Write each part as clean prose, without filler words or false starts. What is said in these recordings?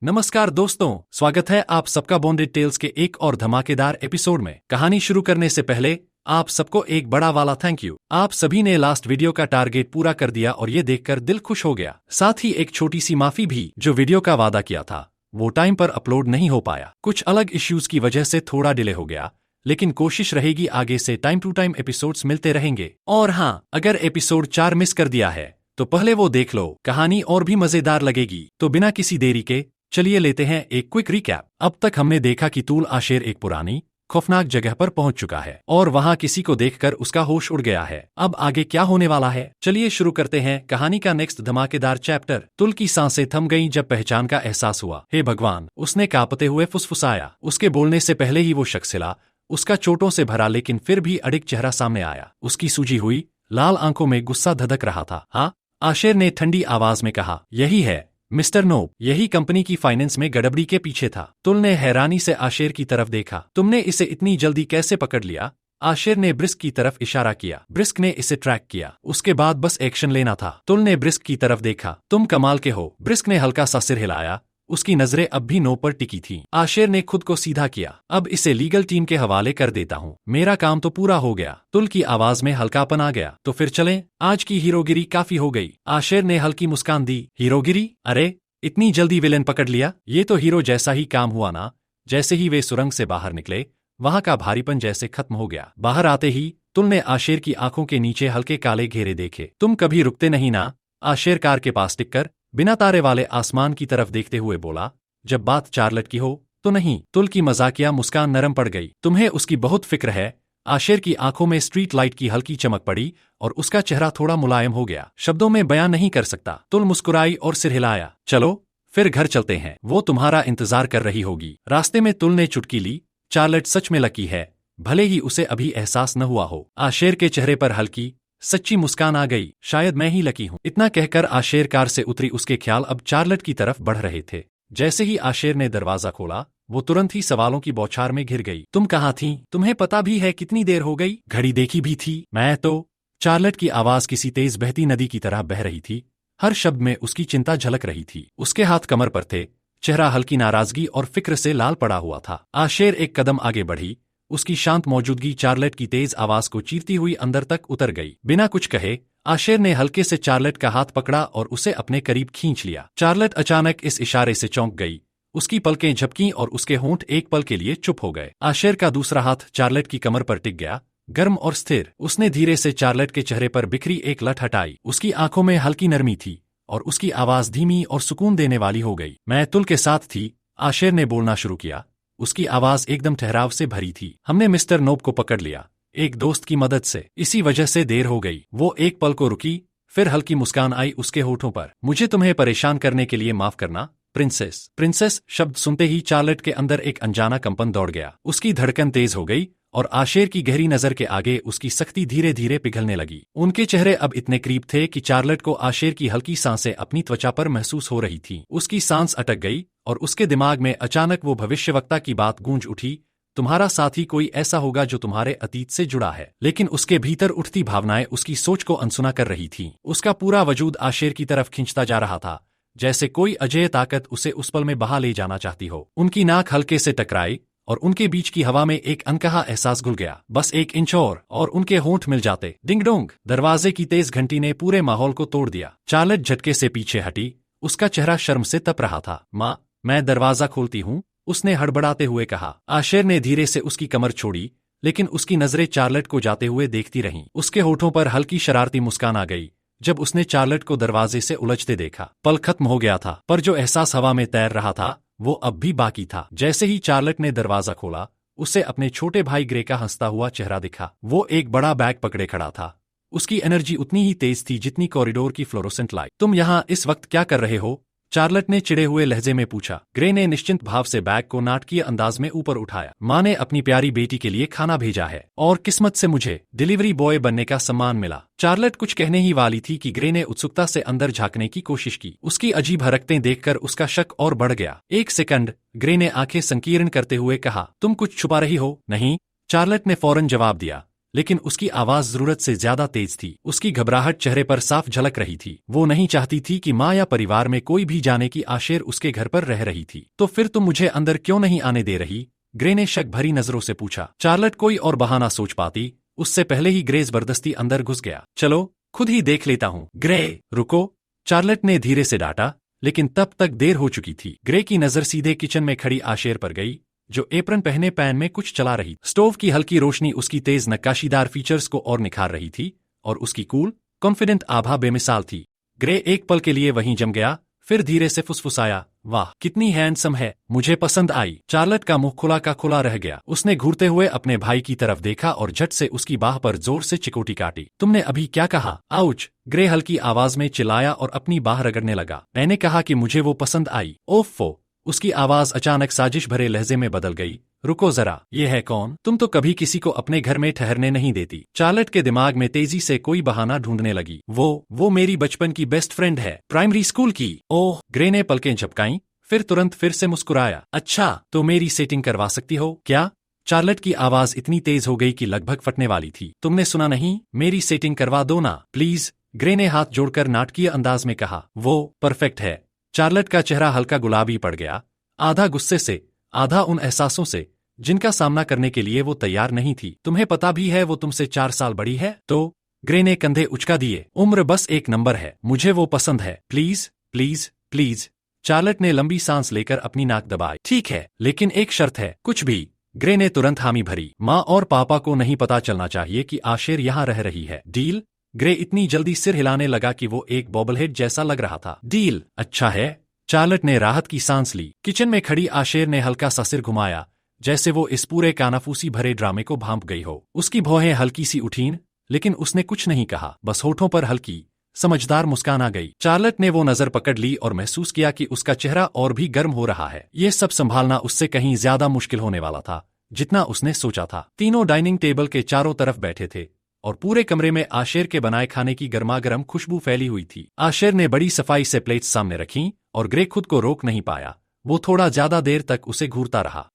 नमस्कार दोस्तों, स्वागत है आप सबका बॉन्डेड टेल्स के एक और धमाकेदार एपिसोड में। कहानी शुरू करने से पहले आप सबको एक बड़ा वाला थैंक यू। आप सभी ने लास्ट वीडियो का टारगेट पूरा कर दिया और ये देखकर दिल खुश हो गया। साथ ही एक छोटी सी माफी भी, जो वीडियो का वादा किया था वो टाइम पर अपलोड नहीं हो पाया। कुछ अलग इश्यूज की वजह से थोड़ा डिले हो गया, लेकिन कोशिश रहेगी आगे से टाइम टू टाइम एपिसोड्स मिलते रहेंगे। और हाँ, अगर एपिसोड 4 मिस कर दिया है तो पहले वो देख लो, कहानी और भी मजेदार लगेगी। तो बिना किसी देरी के चलिए लेते हैं एक क्विक रिकैप। अब तक हमने देखा कि तूल आशेर एक पुरानी खौफनाक जगह पर पहुंच चुका है और वहां किसी को देखकर उसका होश उड़ गया है। अब आगे क्या होने वाला है, चलिए शुरू करते हैं कहानी का नेक्स्ट धमाकेदार चैप्टर। तुल की सांसें थम गईं जब पहचान का एहसास हुआ। हे भगवान, उसने कांपते हुए फुसफुसाया। उसके बोलने से पहले ही वो शख्स हिला। उसका चोटों से भरा लेकिन फिर भी अडिग चेहरा सामने आया। उसकी सूजी हुई लाल आंखों में गुस्सा धधक रहा था। हाँ, आशेर ने ठंडी आवाज में कहा। यही है मिस्टर नोब, यही कंपनी की फाइनेंस में गड़बड़ी के पीछे था। तुल ने हैरानी से आशेर की तरफ देखा। तुमने इसे इतनी जल्दी कैसे पकड़ लिया? आशेर ने ब्रिस्क की तरफ इशारा किया। ब्रिस्क ने इसे ट्रैक किया, उसके बाद बस एक्शन लेना था। तुल ने ब्रिस्क की तरफ देखा। तुम कमाल के हो। ब्रिस्क ने हल्का सा सिर हिलाया। उसकी नजरें अब भी नोब पर टिकी थीं। आशेर ने खुद को सीधा किया। अब इसे लीगल टीम के हवाले कर देता हूँ, मेरा काम तो पूरा हो गया। तुल की आवाज में हल्कापन आ गया। तो फिर चलें, आज की हीरोगिरी काफी हो गई। आशेर ने हल्की मुस्कान दी। हीरोगिरी? अरे, इतनी जल्दी विलेन पकड़ लिया? ये तो हीरो जैसा ही काम हुआ ना। जैसे ही वे सुरंग से बाहर निकले, वहां का भारीपन जैसे खत्म हो गया। बाहर आते ही तुल ने आशेर की आंखों के नीचे हल्के काले घेरे देखे। तुम कभी रुकते नहीं ना? आशेर कार के पास टिककर बिना तारे वाले आसमान की तरफ देखते हुए बोला। जब बात चार्लट की हो तो नहीं। तुल की मजाकिया मुस्कान नरम पड़ गई। तुम्हें उसकी बहुत फिक्र है? आशेर की आंखों में स्ट्रीट लाइट की हल्की चमक पड़ी और उसका चेहरा थोड़ा मुलायम हो गया। शब्दों में बयान नहीं कर सकता। तुल मुस्कुराई और सिर हिलाया। चलो फिर घर चलते हैं, वो तुम्हारा इंतजार कर रही होगी। रास्ते में तुल ने चुटकी ली। चार्लट सच में लकी है, भले ही उसे अभी एहसास न हुआ हो। आशेर के चेहरे पर हल्की सच्ची मुस्कान आ गई। शायद मैं ही लकी हूँ। इतना कहकर आशेर कार से उतरी। उसके ख्याल अब चार्लट की तरफ बढ़ रहे थे। जैसे ही आशेर ने दरवाजा खोला, वो तुरंत ही सवालों की बौछार में घिर गई। तुम कहाँ थी? तुम्हें पता भी है कितनी देर हो गई? घड़ी देखी भी थी? मैं तो। चार्लट की आवाज किसी तेज बहती नदी की तरह बह रही थी। हर शब्द में उसकी चिंता झलक रही थी। उसके हाथ कमर पर थे, चेहरा हल्की नाराजगी और फिक्र से लाल पड़ा हुआ था। आशेर एक कदम आगे बढ़ी। उसकी शांत मौजूदगी चार्लट की तेज आवाज को चीरती हुई अंदर तक उतर गई। बिना कुछ कहे आशेर ने हल्के से चार्लट का हाथ पकड़ा और उसे अपने करीब खींच लिया। चार्लट अचानक इस इशारे से चौंक गई। उसकी पलकें झपकीं और उसके होंठ एक पल के लिए चुप हो गए। आशेर का दूसरा हाथ चार्लट की कमर पर टिक गया, गर्म और स्थिर। उसने धीरे से चार्लट के चेहरे पर बिखरी एक लट हटाई। उसकी आंखों में हल्की नरमी थी और उसकी आवाज धीमी और सुकून देने वाली हो गई। मैं तुल के साथ थी, आशेर ने बोलना शुरू किया। उसकी आवाज एकदम ठहराव से भरी थी। हमने मिस्टर नोब को पकड़ लिया, एक दोस्त की मदद से। इसी वजह से देर हो गई। वो एक पल को रुकी, फिर हल्की मुस्कान आई उसके होठों पर। मुझे तुम्हें परेशान करने के लिए माफ करना प्रिंसेस। प्रिंसेस शब्द सुनते ही चार्लट के अंदर एक अनजाना कंपन दौड़ गया। उसकी धड़कन तेज हो गई और आशेर की गहरी नजर के आगे उसकी सख्ती धीरे धीरे पिघलने लगी। उनके चेहरे अब इतने करीब थे कि चार्लट को आशेर की हल्की सांसें अपनी त्वचा पर महसूस हो रही थीं। उसकी सांस अटक गई और उसके दिमाग में अचानक वो भविष्यवक्ता की बात गूंज उठी। तुम्हारा साथी कोई ऐसा होगा जो तुम्हारे अतीत से जुड़ा है। लेकिन उसके भीतर उठती भावनाएं उसकी सोच को अनसुना कर रही थीं। उसका पूरा वजूद आशेर की तरफ खिंचता जा रहा था, जैसे कोई अजेय ताकत उसे उस पल में बहा ले जाना चाहती हो। उनकी नाक हल्के से टकराई और उनके बीच की हवा में एक अनकहा एहसास घुल गया। बस एक इंच और उनके होंठ मिल जाते। डिंग डोंग, दरवाजे की तेज घंटी ने पूरे माहौल को तोड़ दिया। चार्लट झटके से पीछे हटी। उसका चेहरा शर्म से तप रहा था। माँ, मैं दरवाजा खोलती हूँ, उसने हड़बड़ाते हुए कहा। आशेर ने धीरे से उसकी कमर छोड़ी, लेकिन उसकी नजरें चार्लट को जाते हुए देखती रहीं। उसके होठों पर हल्की शरारती मुस्कान आ गई जब उसने चार्लट को दरवाजे से उलझते देखा। पल खत्म हो गया था, पर जो एहसास हवा में तैर रहा था वो अब भी बाकी था। जैसे ही चार्लट ने दरवाजा खोला, उसे अपने छोटे भाई ग्रे का हंसता हुआ चेहरा दिखा। वो एक बड़ा बैग पकड़े खड़ा था। उसकी एनर्जी उतनी ही तेज थी जितनी कॉरिडोर की फ्लोरोसेंट लाइट। तुम यहाँ इस वक्त क्या कर रहे हो? चार्लट ने चिड़े हुए लहजे में पूछा। ग्रे ने निश्चिंत भाव से बैग को नाटकीय अंदाज में ऊपर उठाया। माँ ने अपनी प्यारी बेटी के लिए खाना भेजा है और किस्मत से मुझे डिलीवरी बॉय बनने का सम्मान मिला। चार्लट कुछ कहने ही वाली थी कि ग्रे ने उत्सुकता से अंदर झांकने की कोशिश की। उसकी अजीब हरकतें देखकर उसका शक और बढ़ गया। एक सेकंड, ग्रे ने आंखें संकीर्ण करते हुए कहा। तुम कुछ छुपा रही हो? नहीं, चार्लट ने फौरन जवाब दिया। लेकिन उसकी आवाज जरूरत से ज्यादा तेज थी। उसकी घबराहट चेहरे पर साफ झलक रही थी। वो नहीं चाहती थी कि माँ या परिवार में कोई भी जाने कि आशेर उसके घर पर रह रही थी। तो फिर तुम मुझे अंदर क्यों नहीं आने दे रही? ग्रे ने शक भरी नजरों से पूछा। चार्लट कोई और बहाना सोच पाती उससे पहले ही ग्रे जबरदस्ती अंदर घुस गया। चलो खुद ही देख लेता हूँ। ग्रे रुको, चार्लट ने धीरे से डांटा, लेकिन तब तक देर हो चुकी थी। ग्रे की नजर सीधे किचन में खड़ी आशेर पर गई, जो एप्रन पहने पैन में कुछ चला रही। स्टोव की हल्की रोशनी उसकी तेज नक्काशीदार फीचर्स को और निखार रही थी और उसकी कूल कॉन्फिडेंट आभा बेमिसाल थी। ग्रे एक पल के लिए वहीं जम गया, फिर धीरे से फुसफुसाया, वाह कितनी हैंडसम है, मुझे पसंद आई। चार्लट का मुंह खुला का खुला रह गया। उसने घूरते हुए अपने भाई की तरफ देखा और झट से उसकी बाह पर जोर से चिकोटी काटी। तुमने अभी क्या कहा? आउच! ग्रे हल्की आवाज में चिल्लाया और अपनी बाह रगड़ने लगा। मैंने कहा कि मुझे वो पसंद आई। ओफो! उसकी आवाज अचानक साजिश भरे लहजे में बदल गई। रुको जरा, ये है कौन? तुम तो कभी किसी को अपने घर में ठहरने नहीं देती। चार्लट के दिमाग में तेजी से कोई बहाना ढूंढने लगी। वो मेरी बचपन की बेस्ट फ्रेंड है, प्राइमरी स्कूल की। ओह! ग्रे ने पलकें झपकाईं, फिर तुरंत फिर से मुस्कुराया। अच्छा, तो मेरी सेटिंग करवा सकती हो क्या? चार्लट की आवाज इतनी तेज हो गई कि लगभग फटने वाली थी। तुमने सुना नहीं? मेरी सेटिंग करवा दो ना प्लीज। ग्रे ने हाथ जोड़कर नाटकीय अंदाज में कहा। वो परफेक्ट है। चार्लट का चेहरा हल्का गुलाबी पड़ गया, आधा गुस्से से, आधा उन एहसासों से जिनका सामना करने के लिए वो तैयार नहीं थी। तुम्हें पता भी है वो तुमसे 4 साल बड़ी है? तो ग्रे ने कंधे उचका दिए। उम्र बस एक नंबर है, मुझे वो पसंद है। Please please please. चार्लट ने लंबी सांस लेकर अपनी नाक दबाई। ठीक है, लेकिन एक शर्त है। कुछ भी? ग्रे ने तुरंत हामी भरी। माँ और पापा को नहीं पता चलना चाहिए कि आशेर यहाँ रह रही है। डील? ग्रे इतनी जल्दी सिर हिलाने लगा कि वो एक बॉबलहेड जैसा लग रहा था। डील? अच्छा है। चार्लट ने राहत की सांस ली। किचन में खड़ी आशेर ने हल्का सा सिर घुमाया, जैसे वो इस पूरे कानाफूसी भरे ड्रामे को भांप गई हो। उसकी भौहें हल्की सी उठीं, लेकिन उसने कुछ नहीं कहा, बस होठों पर हल्की समझदार मुस्कान आ गई। चार्लट ने वो नजर पकड़ ली और महसूस किया कि उसका चेहरा और भी गर्म हो रहा है। ये सब संभालना उससे कहीं ज्यादा मुश्किल होने वाला था जितना उसने सोचा था। तीनों डाइनिंग टेबल के चारों तरफ बैठे थे और पूरे कमरे में आशेर के बनाए खाने की गर्मागर्म खुशबू फैली हुई थी। आशेर ने बड़ी सफाई से प्लेट्स सामने रखीं और ग्रे खुद को रोक नहीं पाया। वो थोड़ा ज्यादा देर तक उसे घूरता रहा।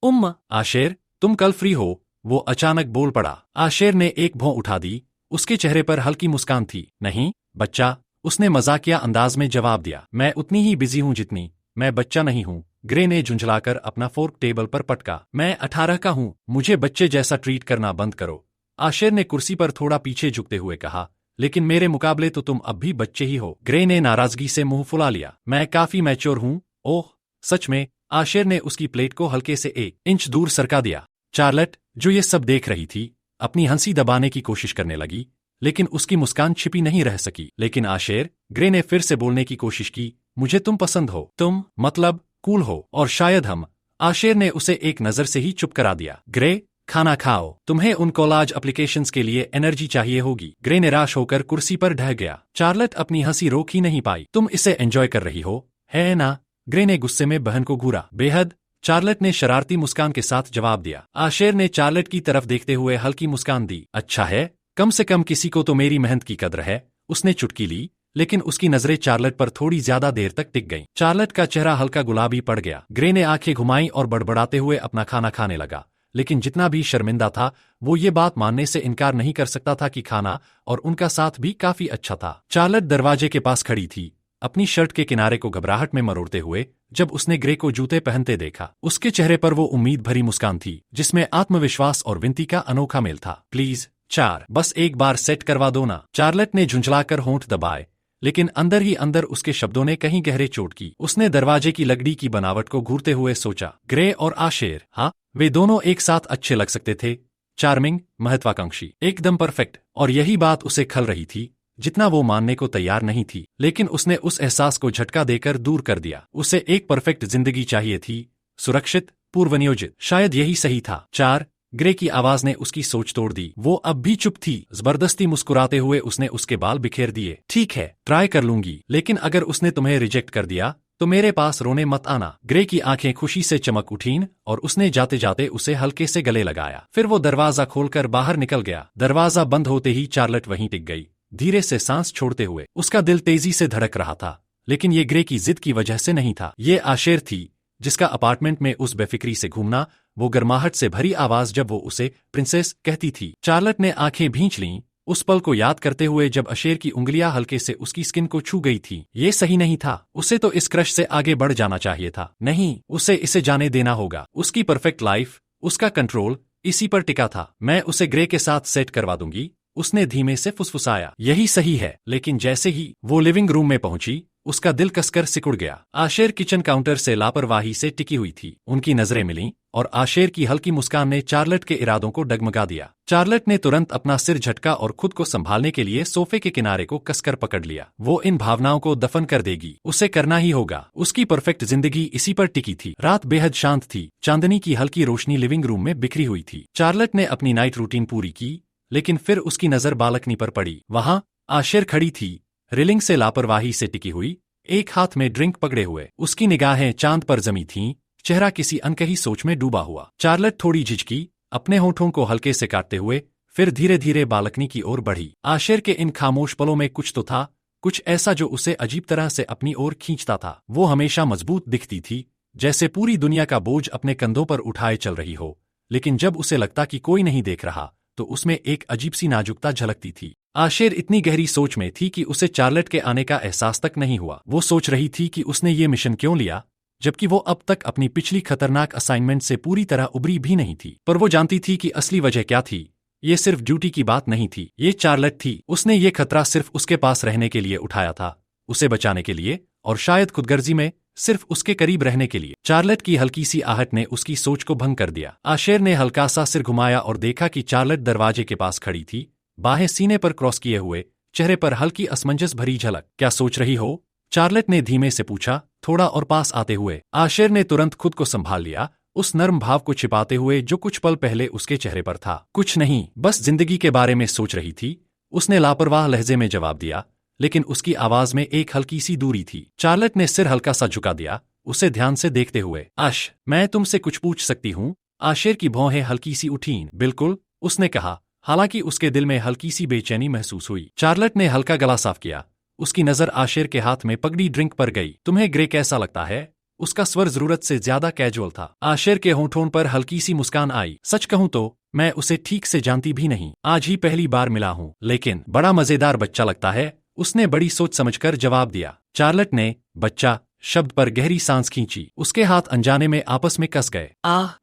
आशेर, तुम कल फ्री हो? वो अचानक बोल पड़ा। आशेर ने एक भौं उठा दी। उसके चेहरे पर हल्की मुस्कान थी। नहीं बच्चा, उसने मजाकिया अंदाज में जवाब दिया। मैं उतनी ही बिजी हूँ जितनी, मैं बच्चा नहीं हूँ। ग्रे ने झुंझलाकर अपना फोर्क टेबल पर पटका। मैं 18 का हूँ, मुझे बच्चे जैसा ट्रीट करना बंद करो। आशेर ने कुर्सी पर थोड़ा पीछे झुकते हुए कहा। लेकिन मेरे मुकाबले तो तुम अब भी बच्चे ही हो। ग्रे ने नाराजगी से मुंह फुला लिया। मैं काफी मैच्योर हूँ। ओह सच में? आशेर ने उसकी प्लेट को हल्के से 1 इंच दूर सरका दिया। चार्लट, जो ये सब देख रही थी, अपनी हंसी दबाने की कोशिश करने लगी, लेकिन उसकी मुस्कान छिपी नहीं रह सकी। लेकिन आशेर, ग्रे ने फिर से बोलने की कोशिश की, मुझे तुम पसंद हो। तुम मतलब कूल हो और शायद हम। आशेर ने उसे एक नजर से ही चुप करा दिया। ग्रे, खाना खाओ, तुम्हें उन कॉलेज एप्लीकेशंस के लिए एनर्जी चाहिए होगी। ग्रे निराश होकर कुर्सी पर ढह गया। चार्लट अपनी हंसी रोक ही नहीं पाई। तुम इसे एंजॉय कर रही हो, है ना? ग्रे ने गुस्से में बहन को घूरा। बेहद, चार्लट ने शरारती मुस्कान के साथ जवाब दिया। आशेर ने चार्लट की तरफ देखते हुए हल्की मुस्कान दी। अच्छा है, कम से कम किसी को तो मेरी मेहनत की कद्र है। उसने चुटकी ली, लेकिन उसकी नजरें चार्लट पर थोड़ी ज्यादा देर तक टिक गईं। चार्लट का चेहरा हल्का गुलाबी पड़ गया। ग्रे ने आंखें घुमाई और बड़बड़ाते हुए अपना खाना खाने लगा, लेकिन जितना भी शर्मिंदा था, वो ये बात मानने से इनकार नहीं कर सकता था कि खाना और उनका साथ भी काफी अच्छा था। चार्लट दरवाजे के पास खड़ी थी, अपनी शर्ट के किनारे को घबराहट में मरोड़ते हुए। जब उसने ग्रे को जूते पहनते देखा, उसके चेहरे पर वो उम्मीद भरी मुस्कान थी, जिसमें आत्मविश्वास और विनती का अनोखा मेल था। प्लीज चार, बस एक बार सेट करवा दो ना। चार्लट ने झुंझलाकर होंठ दबाए, लेकिन अंदर ही अंदर उसके शब्दों ने कहीं गहरे चोट की। उसने दरवाजे की लकड़ी की बनावट को घूरते हुए सोचा, ग्रे और आशेर, हाँ, वे दोनों एक साथ अच्छे लग सकते थे। चार्मिंग, महत्वाकांक्षी, एकदम परफेक्ट। और यही बात उसे खल रही थी, जितना वो मानने को तैयार नहीं थी। लेकिन उसने उस एहसास को झटका देकर दूर कर दिया। उसे एक परफेक्ट जिंदगी चाहिए थी, सुरक्षित, पूर्वनियोजित। शायद यही सही था। चार, ग्रे की आवाज ने उसकी सोच तोड़ दी। वो अब भी चुप थी। जबरदस्ती मुस्कुराते हुए उसने उसके बाल बिखेर दिए। ठीक है, ट्राई कर लूंगी, लेकिन अगर उसने तुम्हें रिजेक्ट कर दिया तो मेरे पास रोने मत आना। ग्रे की आंखें खुशी से चमक उठीं और उसने जाते जाते उसे हल्के से गले लगाया। फिर वो दरवाजा खोलकर बाहर निकल गया। दरवाजा बंद होते ही चार्लट वहीं टिक गई, धीरे से सांस छोड़ते हुए। उसका दिल तेजी से धड़क रहा था, लेकिन ये ग्रे की जिद की वजह से नहीं था। ये आशेर थी, जिसका अपार्टमेंट में उस बेफिक्री से घूमना, वो गर्माहट से भरी आवाज जब वो उसे प्रिंसेस कहती थी। चार्लट ने आंखें भींच लीं, उस पल को याद करते हुए जब अशेर की उंगलियां हल्के से उसकी स्किन को छू गई थी। ये सही नहीं था। उसे तो इस क्रश से आगे बढ़ जाना चाहिए था। नहीं, उसे इसे जाने देना होगा। उसकी परफेक्ट लाइफ, उसका कंट्रोल इसी पर टिका था। मैं उसे ग्रे के साथ सेट करवा दूंगी, उसने धीमे से फुसफुसाया। यही सही है। लेकिन जैसे ही वो लिविंग रूम में पहुंची, उसका दिल कसकर सिकुड़ गया। आशेर किचन काउंटर से लापरवाही से टिकी हुई थी। उनकी नजरें मिलीं और आशेर की हल्की मुस्कान ने चार्लट के इरादों को डगमगा दिया। चार्लट ने तुरंत अपना सिर झटका और खुद को संभालने के लिए सोफे के किनारे को कसकर पकड़ लिया। वो इन भावनाओं को दफन कर देगी, उसे करना ही होगा। उसकी परफेक्ट जिंदगी इसी पर टिकी थी। रात बेहद शांत थी। चांदनी की हल्की रोशनी लिविंग रूम में बिखरी हुई थी। चार्लट ने अपनी नाइट रूटीन पूरी की, लेकिन फिर उसकी नजर बालकनी पर पड़ी। वहां आशेर खड़ी थी, रेलिंग से लापरवाही से टिकी हुई, एक हाथ में ड्रिंक पकड़े हुए। उसकी निगाहें चांद पर जमी थीं, चेहरा किसी अनकही सोच में डूबा हुआ। चार्लट थोड़ी झिझकी, अपने होठों को हल्के से काटते हुए फिर धीरे धीरे बालकनी की ओर बढ़ी। आशेर के इन खामोश पलों में कुछ तो था, कुछ ऐसा जो उसे अजीब तरह से अपनी ओर खींचता था। वो हमेशा मजबूत दिखती थी, जैसे पूरी दुनिया का बोझ अपने कंधों पर उठाए चल रही हो, लेकिन जब उसे लगता कि कोई नहीं देख रहा, तो उसमें एक अजीब सी नाजुकता झलकती थी। आशेर इतनी गहरी सोच में थी कि उसे चार्लट के आने का एहसास तक नहीं हुआ। वो सोच रही थी कि उसने ये मिशन क्यों लिया, जबकि वो अब तक अपनी पिछली खतरनाक असाइनमेंट से पूरी तरह उबरी भी नहीं थी। पर वो जानती थी कि असली वजह क्या थी। ये सिर्फ ड्यूटी की बात नहीं थी, ये चार्लट थी। उसने ये खतरा सिर्फ उसके पास रहने के लिए उठाया था, उसे बचाने के लिए, और शायद खुदगर्जी में सिर्फ उसके करीब रहने के लिए। चार्लट की हल्की सी आहट ने उसकी सोच को भंग कर दिया। आशेर ने हल्का सा सिर घुमाया और देखा कि चार्लट दरवाजे के पास खड़ी थी, बाहें सीने पर क्रॉस किए हुए, चेहरे पर हल्की असमंजस भरी झलक। क्या सोच रही हो? चार्लट ने धीमे से पूछा, थोड़ा और पास आते हुए। आशेर ने तुरंत खुद को संभाल लिया, उस नर्म भाव को छिपाते हुए जो कुछ पल पहले उसके चेहरे पर था। कुछ नहीं, बस जिंदगी के बारे में सोच रही थी, उसने लापरवाह लहजे में जवाब दिया, लेकिन उसकी आवाज में एक हल्की सी दूरी थी। चार्लट ने सिर हल्का सा झुका दिया, उसे ध्यान से देखते हुए। आश, मैं तुमसे कुछ पूछ सकती हूँ? आशेर की भौहें हल्की सी उठीं। बिल्कुल, उसने कहा, हालांकि उसके दिल में हल्की सी बेचैनी महसूस हुई। चार्लट ने हल्का गला साफ किया, उसकी नजर आशेर के हाथ में पकड़ी ड्रिंक पर गई। तुम्हें ग्रे कैसा लगता है? उसका स्वर जरूरत से ज्यादा कैजुअल था। आशेर के होंठों पर हल्की सी मुस्कान आई। सच कहूं तो मैं उसे ठीक से जानती भी नहीं, आज ही पहली बार मिला हूँ, लेकिन बड़ा मजेदार बच्चा लगता है, उसने बड़ी सोच समझकर जवाब दिया। चार्लट ने बच्चा शब्द पर गहरी सांस खींची। उसके हाथ अनजाने में आपस में कस गए।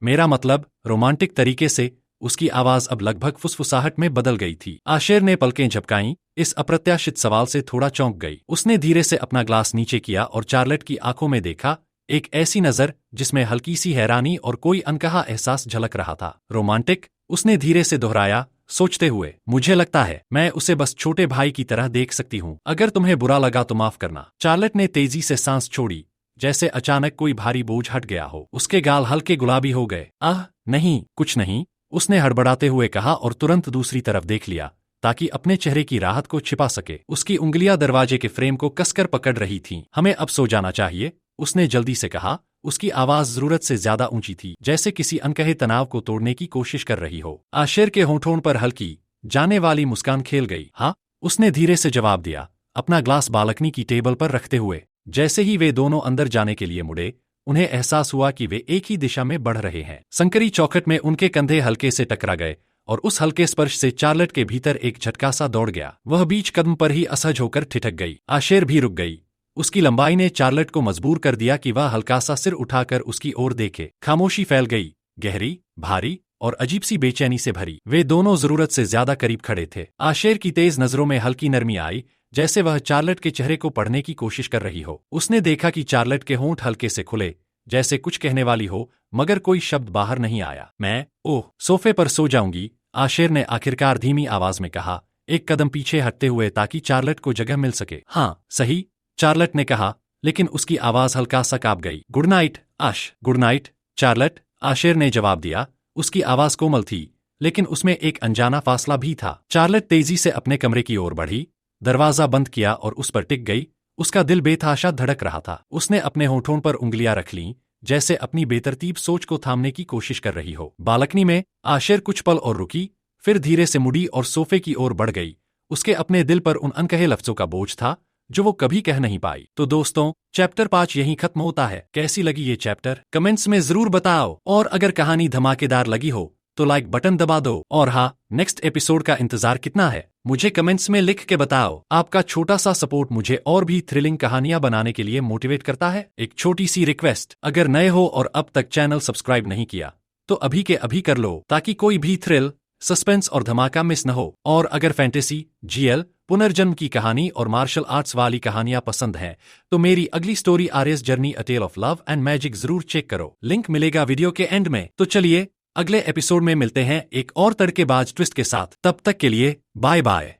मेरा मतलब, रोमांटिक तरीके से। उसकी आवाज अब लगभग फुसफुसाहट में बदल गई थी। आशेर ने पलकें झपकाईं, इस अप्रत्याशित सवाल से थोड़ा चौंक गई। उसने धीरे से अपना ग्लास नीचे किया और चार्लट की आंखों में देखा, एक ऐसी नजर जिसमें हल्की सी हैरानी और कोई अनकहा एहसास झलक रहा था। रोमांटिक? उसने धीरे से दोहराया, सोचते हुए। मुझे लगता है मैं उसे बस छोटे भाई की तरह देख सकती हूँ। अगर तुम्हें बुरा लगा तो माफ करना। चार्लट ने तेजी से सांस छोड़ी, जैसे अचानक कोई भारी बोझ हट गया हो। उसके गाल हल्के गुलाबी हो गए। नहीं, कुछ नहीं, उसने हड़बड़ाते हुए कहा और तुरंत दूसरी तरफ देख लिया, ताकि अपने चेहरे की राहत को छिपा सके। उसकी उंगलियां दरवाजे के फ्रेम को कसकर पकड़ रही थीं। हमें अब सो जाना चाहिए, उसने जल्दी से कहा। उसकी आवाज जरूरत से ज्यादा ऊंची थी, जैसे किसी अनकहे तनाव को तोड़ने की कोशिश कर रही हो। आशेर के होंठों पर हल्की जाने वाली मुस्कान खेल गई। हाँ, उसने धीरे से जवाब दिया, अपना ग्लास बालकनी की टेबल पर रखते हुए। जैसे ही वे दोनों अंदर जाने के लिए मुड़े, उन्हें एहसास हुआ कि वे एक ही दिशा में बढ़ रहे हैं। संकरी चौखट में उनके कंधे हल्के से टकरा गए और उस हल्के स्पर्श से चार्लट के भीतर एक झटका सा दौड़ गया। वह बीच कदम पर ही असहज होकर ठिठक गई। आशेर भी रुक गई। उसकी लंबाई ने चार्लट को मजबूर कर दिया कि वह हल्का सा सिर उठाकर उसकी ओर देखे। खामोशी फैल गई, गहरी, भारी और अजीब सी बेचैनी से भरी। वे दोनों जरूरत से ज्यादा करीब खड़े थे। आशेर की तेज नजरों में हल्की नरमी आई, जैसे वह चार्लट के चेहरे को पढ़ने की कोशिश कर रही हो। उसने देखा कि चार्लट के होंठ हल्के से खुले, जैसे कुछ कहने वाली हो, मगर कोई शब्द बाहर नहीं आया। मैं सोफे पर सो जाऊंगी, आशेर ने आखिरकार धीमी आवाज में कहा, एक कदम पीछे हटते हुए ताकि चार्लट को जगह मिल सके। हाँ, सही, चार्लट ने कहा, लेकिन उसकी आवाज हल्का सा कांप गई। गुड नाइट, आश। गुड नाइट, चार्लट, आशेर ने जवाब दिया। उसकी आवाज कोमल थी, लेकिन उसमें एक अनजाना फासला भी था। चार्लट तेजी से अपने कमरे की ओर बढ़ी, दरवाजा बंद किया और उस पर टिक गई। उसका दिल बेतहाशा धड़क रहा था। उसने अपने होठों पर उंगलियां रख लीं, जैसे अपनी बेतरतीब सोच को थामने की कोशिश कर रही हो। बालकनी में आशेर कुछ पल और रुकी, फिर धीरे से मुड़ी और सोफे की ओर बढ़ गई। उसके अपने दिल पर उन अनकहे लफ्जों का बोझ था जो वो कभी कह नहीं पाई। तो दोस्तों, चैप्टर 5 यहीं खत्म होता है। कैसी लगी ये चैप्टर कमेंट्स में जरूर बताओ, और अगर कहानी धमाकेदार लगी हो तो लाइक बटन दबा दो। और हाँ, नेक्स्ट एपिसोड का इंतजार कितना है मुझे कमेंट्स में लिख के बताओ। आपका छोटा सा सपोर्ट मुझे और भी थ्रिलिंग कहानियां बनाने के लिए मोटिवेट करता है। एक छोटी सी रिक्वेस्ट, अगर नए हो और अब तक चैनल सब्सक्राइब नहीं किया तो अभी के अभी कर लो, ताकि कोई भी थ्रिल, सस्पेंस और धमाका मिस न हो। और अगर फैंटेसी, जीएल, पुनर्जन्म की कहानी और मार्शल आर्ट्स वाली कहानियां पसंद हैं तो मेरी अगली story Arya's journey a tale of love and magic जरूर चेक करो। लिंक मिलेगा वीडियो के एंड में। तो चलिए अगले एपिसोड में मिलते हैं एक और तड़केबाज ट्विस्ट के साथ। तब तक के लिए बाय बाय।